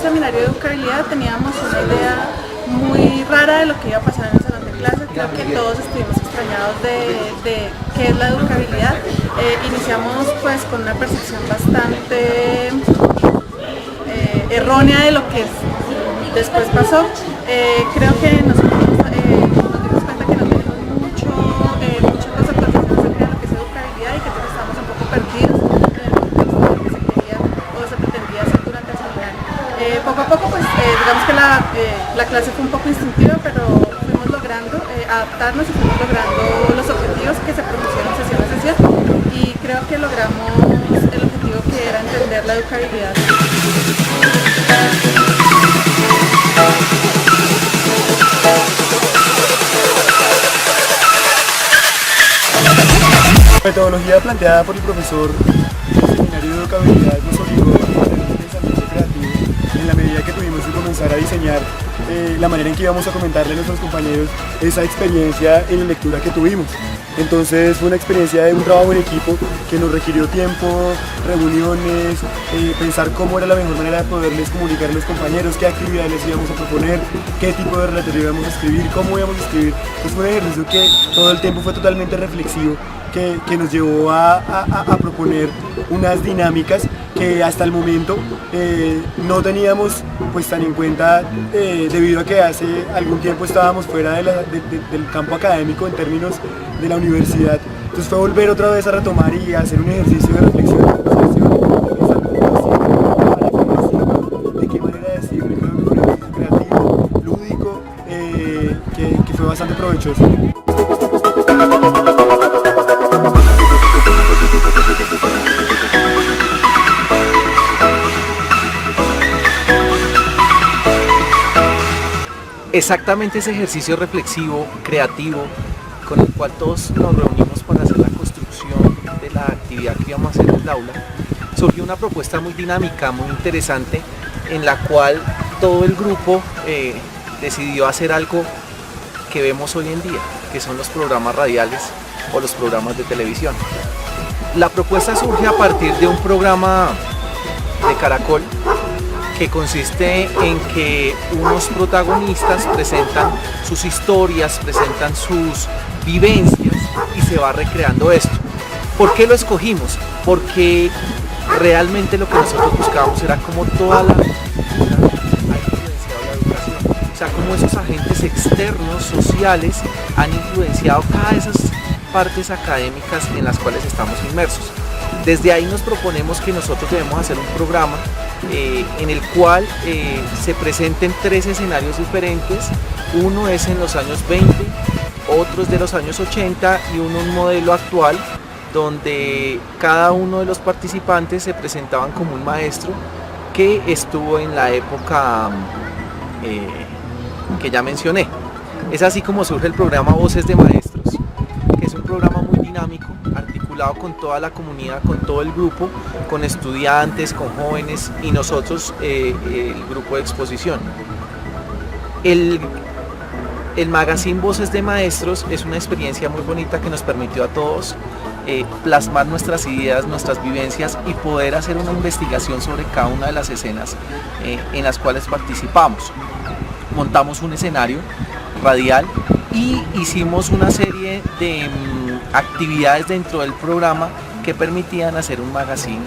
seminario de educabilidad teníamos una idea muy rara de lo que iba a pasar en el salón de clases. Creo que todos estuvimos extrañados de qué es la educabilidad. Iniciamos pues con una percepción bastante errónea de lo que después pasó. Creo que nosotros nos dimos cuenta que no tenemos mucha conceptualización acerca de lo que es educabilidad y que todos estamos un poco perdidos en el contexto de lo que se quería o se pretendía hacer durante el seminario. Poco a poco, pues digamos que la clase fue un poco instintiva, pero fuimos logrando adaptarnos y fuimos logrando los objetivos que se propusieron sesión a sesión, y creo que logramos el objetivo que era entender la educabilidad. La metodología planteada por el profesor del seminario de educabilidad nos obligó a hacer un pensamiento creativo en la medida que tuvimos que comenzar a diseñar la manera en que íbamos a comentarle a nuestros compañeros esa experiencia en la lectura que tuvimos. Entonces fue una experiencia de un trabajo en equipo que nos requirió tiempo, reuniones, pensar cómo era la mejor manera de poderles comunicar a los compañeros, qué actividades les íbamos a proponer, qué tipo de relatorio íbamos a escribir, cómo íbamos a escribir. Entonces fue un ejercicio que todo el tiempo fue totalmente reflexivo, que nos llevó a proponer unas dinámicas que hasta el momento no teníamos pues tan en cuenta, debido a que hace algún tiempo estábamos fuera del campo académico en términos de la universidad. Entonces fue volver otra vez a retomar y hacer un ejercicio de reflexión, de qué manera decirlo, un ejercicio creativo, lúdico, que fue bastante provechoso. Exactamente ese ejercicio reflexivo, creativo, con el cual todos nos reunimos para hacer la construcción de la actividad que íbamos a hacer en el aula, surgió una propuesta muy dinámica, muy interesante, en la cual todo el grupo decidió hacer algo que vemos hoy en día, que son los programas radiales o los programas de televisión. La propuesta surge a partir de un programa de Caracol que consiste en que unos protagonistas presentan sus historias, presentan sus vivencias y se va recreando esto. ¿Por qué lo escogimos? Porque realmente lo que nosotros buscábamos era cómo toda la cultura ha influenciado la educación. O sea, cómo esos agentes externos, sociales, han influenciado cada de esas partes académicas en las cuales estamos inmersos. Desde ahí nos proponemos que nosotros debemos hacer un programa en el cual se presenten 3 escenarios diferentes. Uno es en los años 20, otro es de los años 80 y uno un modelo actual, donde cada uno de los participantes se presentaban como un maestro que estuvo en la época que ya mencioné. Es así como surge el programa Voces de Maestros, que es un programa muy dinámico, articulado con toda la comunidad, con todo el grupo, con estudiantes, con jóvenes y nosotros, el grupo de exposición. El magazine Voces de Maestros es una experiencia muy bonita que nos permitió a todos plasmar nuestras ideas, nuestras vivencias y poder hacer una investigación sobre cada una de las escenas en las cuales participamos. Montamos un escenario radial y hicimos una serie de actividades dentro del programa que permitían hacer un magazine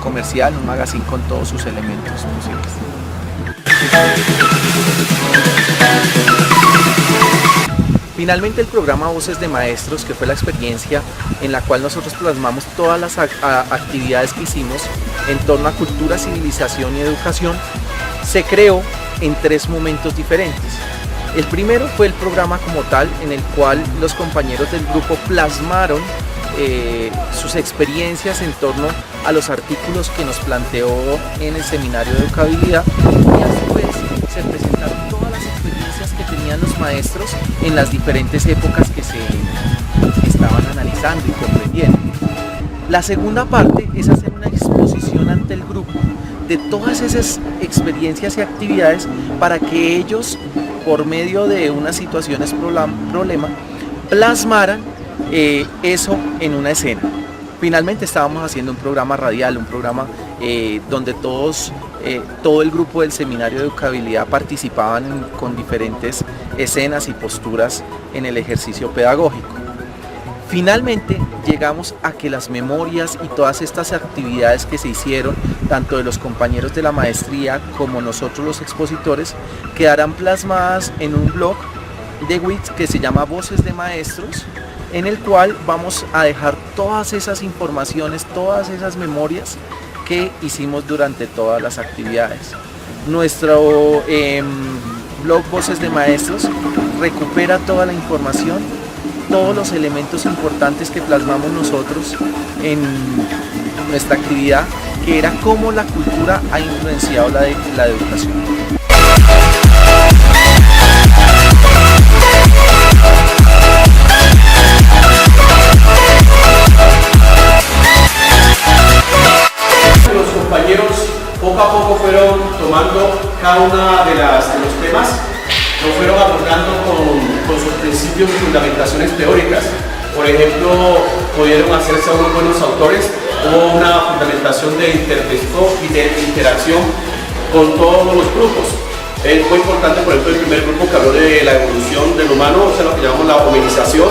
comercial, un magazine con todos sus elementos posibles. Finalmente el programa Voces de Maestros, que fue la experiencia en la cual nosotros plasmamos todas las actividades que hicimos en torno a cultura, civilización y educación, se creó en 3 momentos diferentes. El primero fue el programa como tal, en el cual los compañeros del grupo plasmaron sus experiencias en torno a los artículos que nos planteó en el seminario de educabilidad, y a su vez se presentaron todas las experiencias que tenían los maestros en las diferentes épocas que se estaban analizando y comprendiendo. La segunda parte es hacer una exposición ante el grupo de todas esas experiencias y actividades para que ellos, por medio de unas situaciones problema, plasmaran eso en una escena. Finalmente estábamos haciendo un programa radial, un programa donde todo el grupo del seminario de educabilidad participaban con diferentes escenas y posturas en el ejercicio pedagógico. Finalmente llegamos a que las memorias y todas estas actividades que se hicieron, tanto de los compañeros de la maestría como nosotros los expositores, quedarán plasmadas en un blog de Wix que se llama Voces de Maestros, en el cual vamos a dejar todas esas informaciones, todas esas memorias que hicimos durante todas las actividades. Nuestro blog Voces de Maestros recupera toda la información, todos los elementos importantes que plasmamos nosotros en nuestra actividad, que era cómo la cultura ha influenciado la educación. Los compañeros poco a poco fueron tomando cada uno de los temas, lo fueron abordando con sus principios y fundamentaciones teóricas. Por ejemplo, pudieron hacerse unos buenos autores, hubo una fundamentación de intertexto y de interacción con todos los grupos. Es muy importante, por ejemplo, el primer grupo que habló de la evolución del humano, o sea, lo que llamamos la hominización,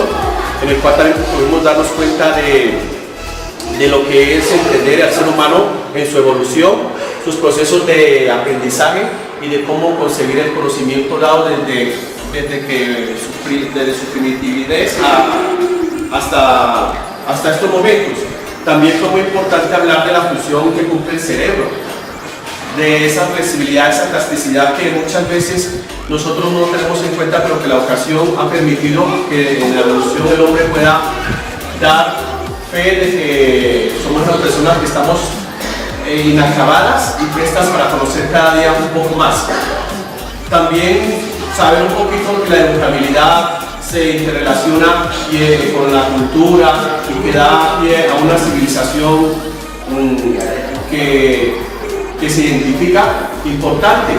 en el cual también pudimos darnos cuenta de lo que es entender al ser humano en su evolución, sus procesos de aprendizaje y de cómo concebir el conocimiento dado desde su primitividad hasta estos momentos. También fue muy importante hablar de la función que cumple el cerebro, de esa flexibilidad, esa plasticidad que muchas veces nosotros no tenemos en cuenta, pero que la educación ha permitido que en la evolución del hombre pueda dar fe de que somos las personas que estamos inacabadas y prestas para conocer cada día un poco más. También saber un poquito que la educabilidad se interrelaciona con la cultura y que da pie a una civilización que se identifica importante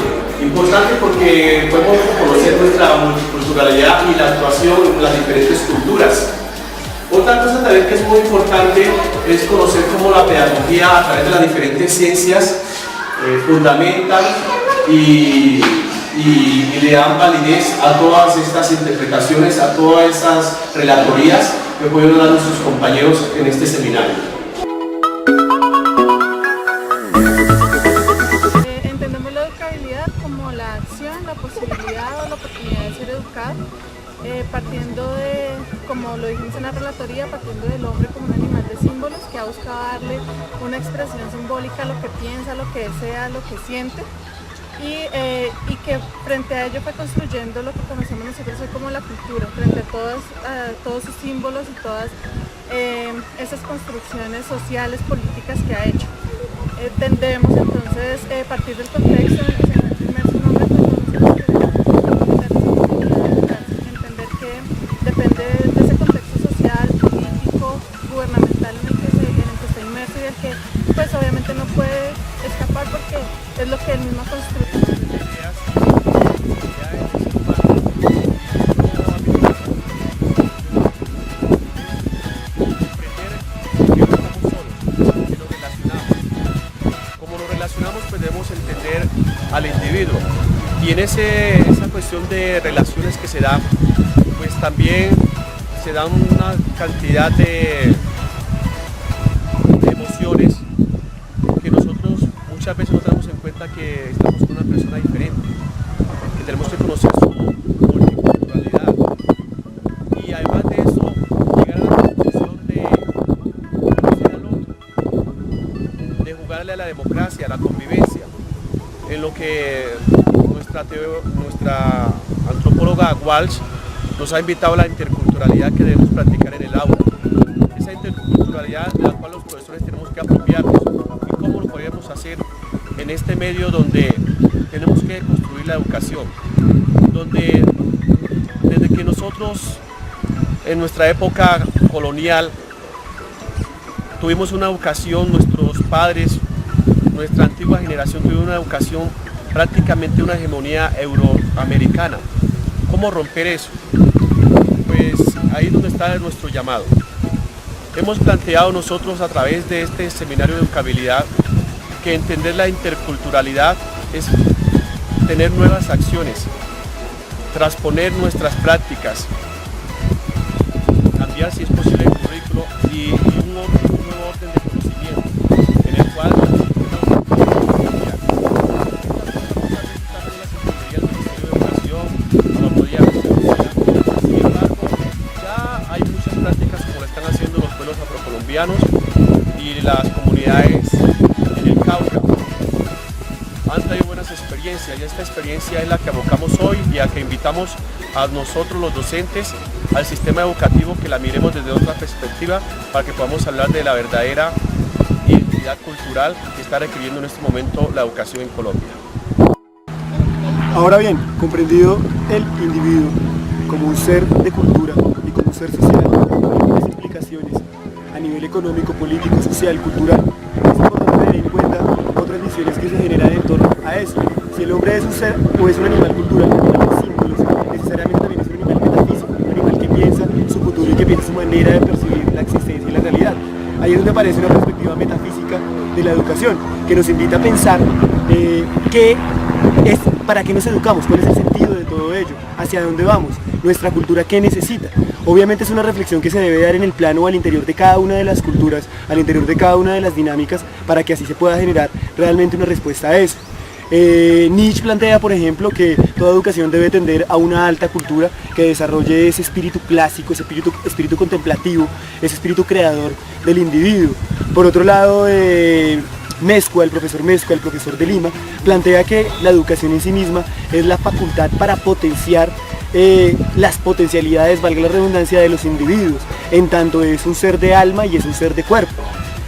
porque podemos conocer nuestra multiculturalidad y la actuación en las diferentes culturas. Otra cosa también que es muy importante es conocer cómo la pedagogía a través de las diferentes ciencias fundamentan y le dan validez a todas estas interpretaciones, a todas esas relatorías que pudieron dar nuestros compañeros en este seminario. Entendemos la educabilidad como la acción, la posibilidad o la oportunidad de ser educado, partiendo de, como lo dijimos en la relatoría, partiendo del hombre como un animal de símbolos que ha buscado darle una expresión simbólica a lo que piensa, lo que desea, lo que siente. Y que frente a ello fue construyendo lo que conocemos nosotros hoy como la cultura, frente a todos sus símbolos y todas esas construcciones sociales, políticas que ha hecho. Debemos entonces partir del contexto en el que se encuentra inmerso un hombre, entender que depende de ese contexto social, político, gubernamental en el que está inmerso y del que pues obviamente no puede escapar porque es lo que él mismo construye. Pues debemos entender al individuo y en esa cuestión de relaciones que se dan, pues también se dan una cantidad de emociones que nosotros muchas veces no tenemos en cuenta que estamos con una persona diferente, que tenemos que conocer su multiculturalidad y además de eso llegar a la conclusión de conocer al otro, de jugarle a la democracia, a la convivencia, en lo que nuestra antropóloga Walsh nos ha invitado a la interculturalidad que debemos practicar en el aula. Esa interculturalidad de la cual los profesores tenemos que apropiarnos y cómo lo podemos hacer en este medio donde tenemos que construir la educación, donde desde que nosotros en nuestra época colonial tuvimos una educación, nuestros padres, nuestra antigua generación tuvo una educación prácticamente una hegemonía euroamericana. ¿Cómo romper eso? Pues ahí es donde está nuestro llamado. Hemos planteado nosotros a través de este seminario de educabilidad que entender la interculturalidad es tener nuevas acciones, transponer nuestras prácticas, cambiar si es posible el currículo y un nuevo orden de conocimiento en el cual y las comunidades en el Cauca han traído buenas experiencias y esta experiencia es la que abocamos hoy y a que invitamos a nosotros los docentes al sistema educativo que la miremos desde otra perspectiva para que podamos hablar de la verdadera identidad cultural que está requiriendo en este momento la educación en Colombia. Ahora bien, comprendido el individuo como un ser de cultura y como un ser social, con las implicaciones a nivel económico, político, social, cultural, es importante tener en cuenta otras visiones que se generan en torno a eso. Si el hombre es un ser o es un animal cultural, un animal de símbolos, necesariamente también es un animal metafísico, un animal que piensa su futuro y que piensa su manera de percibir la existencia y la realidad. Ahí es donde aparece una perspectiva metafísica de la educación, que nos invita a pensar para qué nos educamos, cuál es el sentido de todo ello, hacia dónde vamos, nuestra cultura qué necesita. Obviamente es una reflexión que se debe dar en el plano o al interior de cada una de las culturas, al interior de cada una de las dinámicas, para que así se pueda generar realmente una respuesta a eso. Nietzsche plantea, por ejemplo, que toda educación debe tender a una alta cultura que desarrolle ese espíritu clásico, ese espíritu contemplativo, ese espíritu creador del individuo. Por otro lado, Mezcua, el profesor de Lima, plantea que la educación en sí misma es la facultad para potenciar las potencialidades, valga la redundancia, de los individuos, en tanto es un ser de alma y es un ser de cuerpo.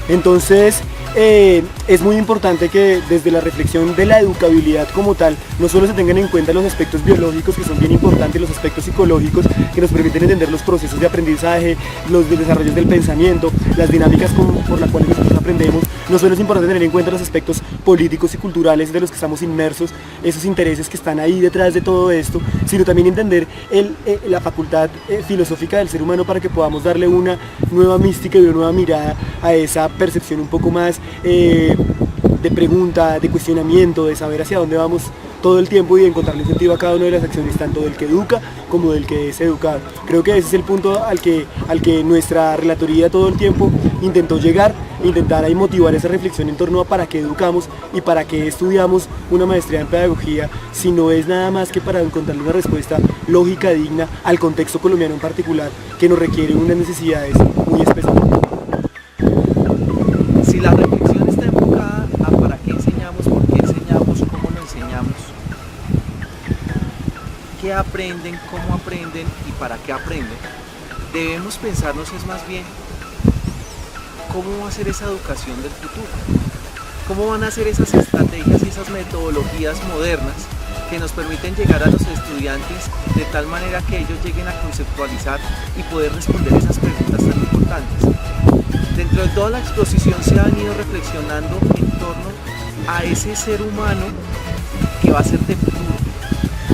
Entonces, es muy importante que desde la reflexión de la educabilidad como tal, no solo se tengan en cuenta los aspectos biológicos, que son bien importantes, los aspectos psicológicos que nos permiten entender los procesos de aprendizaje, los desarrollos del pensamiento, las dinámicas por las cuales nosotros aprendemos. No solo es importante tener en cuenta los aspectos políticos y culturales de los que estamos inmersos, esos intereses que están ahí detrás de todo esto, sino también entender la facultad filosófica del ser humano para que podamos darle una nueva mística y una nueva mirada a esa percepción un poco más de pregunta, de cuestionamiento, de saber hacia dónde vamos todo el tiempo y de encontrarle sentido a cada una de las acciones, tanto del que educa como del que es educado. Creo que ese es el punto al que nuestra relatoría todo el tiempo intentó llegar, intentar ahí motivar esa reflexión en torno a para qué educamos y para qué estudiamos una maestría en pedagogía, si no es nada más que para encontrarle una respuesta lógica, digna al contexto colombiano en particular, que nos requiere unas necesidades muy específicas. Si la reflexión está enfocada a para qué enseñamos, por qué enseñamos, cómo lo enseñamos, qué aprenden, cómo aprenden y para qué aprenden, debemos pensarnos es más bien cómo va a ser esa educación del futuro, cómo van a ser esas estrategias y esas metodologías modernas que nos permiten llegar a los estudiantes de tal manera que ellos lleguen a conceptualizar y poder responder esas preguntas tan importantes. Dentro de toda la exposición se ha venido reflexionando en torno a ese ser humano que va a ser de futuro,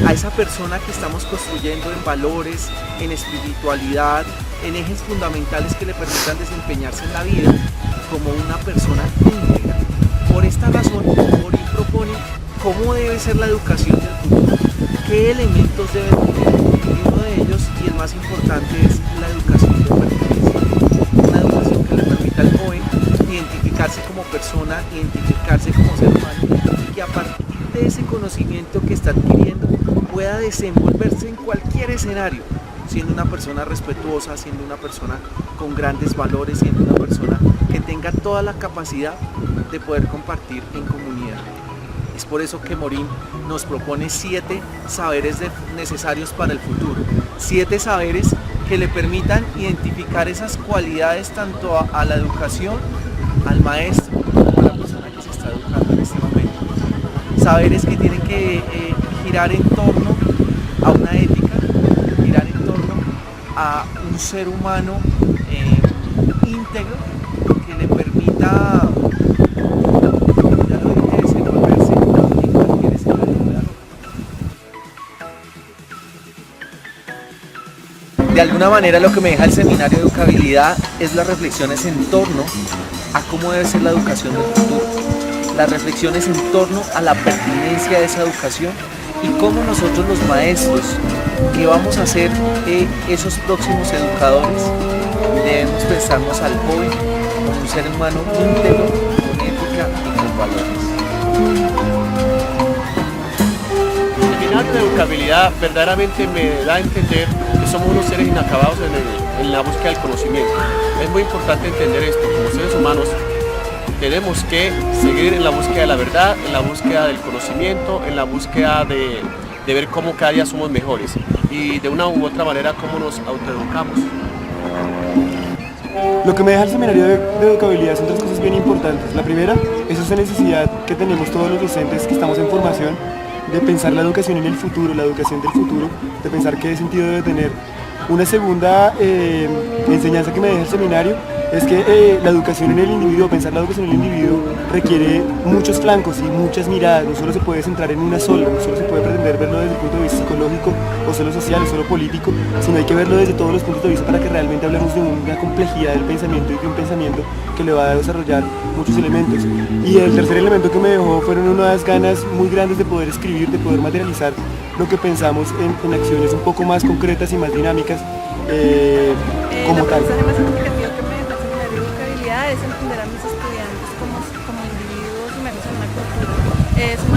a esa persona que estamos construyendo en valores, en espiritualidad, en ejes fundamentales que le permitan desempeñarse en la vida como una persona íntegra. Por esta razón, Morín propone cómo debe ser la educación del futuro, qué elementos deben tener, y uno de ellos, y el más importante, es la educación de pertenencia, una educación que le permita al joven identificarse como persona, identificarse como ser humano, y que a partir de ese conocimiento que está adquiriendo pueda desenvolverse en cualquier escenario, siendo una persona respetuosa, siendo una persona con grandes valores, siendo una persona que tenga toda la capacidad de poder compartir en comunidad. Es por eso que Morín nos propone 7 saberes necesarios para el futuro, 7 saberes que le permitan identificar esas cualidades tanto a la educación, al maestro, como a la persona que se está educando en este momento. Saberes que tienen que girar en torno a una ética, girar en torno a un ser humano íntegro que le permita, ya lo dije, desenvolverse en cualquier escenario pedagógico. De alguna manera lo que me deja el seminario de educabilidad es las reflexiones en torno a cómo debe ser la educación del futuro. las reflexiones en torno a la pertinencia de esa educación y cómo nosotros los maestros que vamos a ser esos próximos educadores debemos pensarnos al joven como un ser humano íntegro, con ética y con valores. El seminario de educabilidad verdaderamente me da a entender que somos unos seres inacabados en la búsqueda del conocimiento. Es muy importante entender esto, como seres humanos tenemos que seguir en la búsqueda de la verdad, en la búsqueda del conocimiento, en la búsqueda de ver cómo cada día somos mejores y de una u otra manera cómo nos autoeducamos. Lo que me deja el seminario de educabilidad son tres cosas bien importantes. La primera es esa necesidad que tenemos todos los docentes que estamos en formación de pensar la educación en el futuro, la educación del futuro, de pensar qué sentido debe tener. Una segunda enseñanza que me deja el seminario es que la educación en el individuo, pensar la educación en el individuo requiere muchos flancos y muchas miradas, no solo se puede centrar en una sola, no solo se puede pretender verlo desde el punto de vista psicológico o solo social o solo político, sino hay que verlo desde todos los puntos de vista para que realmente hablemos de una complejidad del pensamiento y de un pensamiento que le va a desarrollar muchos elementos. Y el tercer elemento que me dejó fueron unas ganas muy grandes de poder escribir, de poder materializar lo que pensamos en acciones un poco más concretas y más dinámicas como tal. El mensaje más significativo que me dejó el seminario de educabilidad es entender a mis estudiantes como individuos inmersos en una cultura. Es una